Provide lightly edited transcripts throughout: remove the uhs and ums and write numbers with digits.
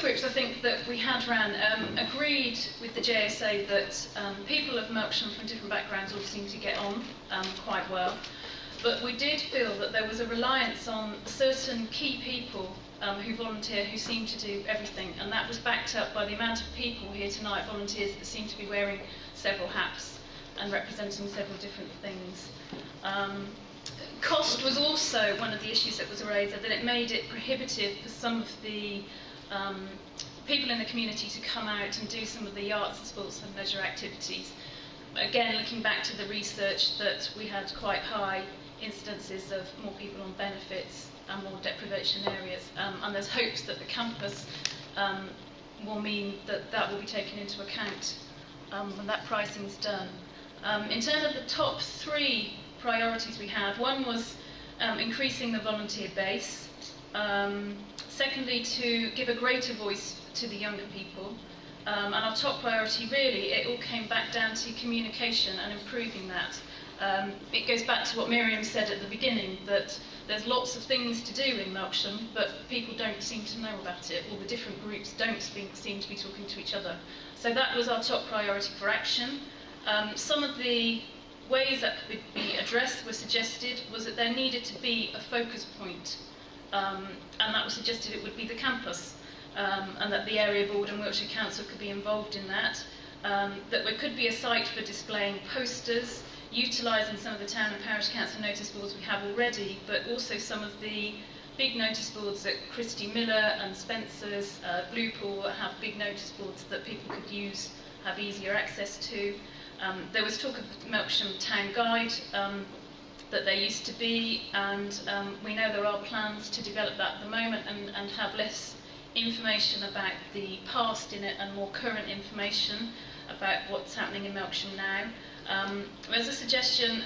groups I think that we had ran agreed with the JSA that people of Melksham from different backgrounds all seem to get on quite well, but we did feel that there was a reliance on certain key people who volunteer, who seem to do everything, and that was backed up by the amount of people here tonight, volunteers, that seem to be wearing several hats and representing several different things. Cost was also one of the issues that was raised, that it made it prohibitive for some of the people in the community to come out and do some of the arts and sports and leisure activities. Again, looking back to the research, that we had quite high incidences of more people on benefits and more deprivation areas, and there's hopes that the campus will mean that that will be taken into account when that pricing is done. In terms of the top 3 priorities we had, one was increasing the volunteer base, secondly to give a greater voice to the younger people, and our top priority really, it all came back down to communication and improving that. It goes back to what Miriam said at the beginning, that there's lots of things to do in Melksham, but people don't seem to know about it, or the different groups don't seem to be talking to each other. So that was our top priority for action. Some of the ways that could be addressed were suggested was that there needed to be a focus point, and that was suggested it would be the campus, and that the area board and Wiltshire Council could be involved in that, that there could be a site for displaying posters, utilising some of the town and parish council notice boards we have already, but also some of the big notice boards at Christie Miller and Spencer's, Bluepool, have big notice boards that people could use, have easier access to. There was talk of the Melksham Town Guide that there used to be, and we know there are plans to develop that at the moment and have less information about the past in it and more current information about what's happening in Melksham now. There's a suggestion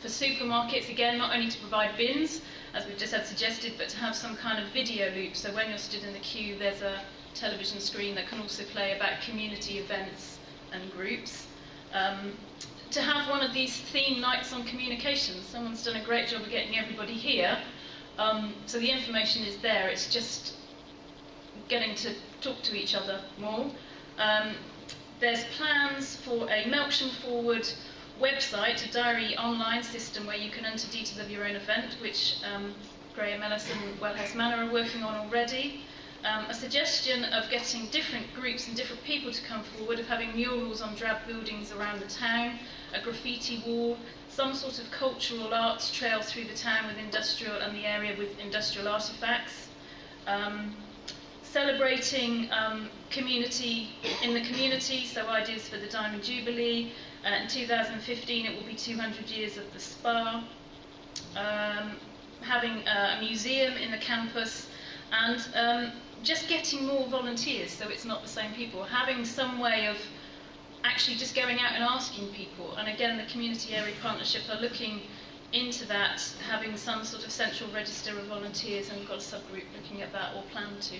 for supermarkets, again, not only to provide bins, as we've just had suggested, but to have some kind of video loop, so when you're stood in the queue there's a television screen that can also play about community events and groups. To have one of these theme nights on communication. Someone's done a great job of getting everybody here, so the information is there, it's just getting to talk to each other more. There's plans for a Melksham Forward website, a diary online system where you can enter details of your own event, which Graham Ellis and Wellhouse Manor are working on already. A suggestion of getting different groups and different people to come forward, of having murals on drab buildings around the town, a graffiti wall, some sort of cultural arts trail through the town with industrial and the area with industrial artefacts. Celebrating community in the community, so ideas for the Diamond Jubilee. In 2015 it will be 200 years of the spa. Having a museum in the campus, and just getting more volunteers, so it's not the same people. Having some way of actually just going out and asking people, and again the Community Area Partnership are looking into that, having some sort of central register of volunteers, and we've got a subgroup looking at that, or plan to.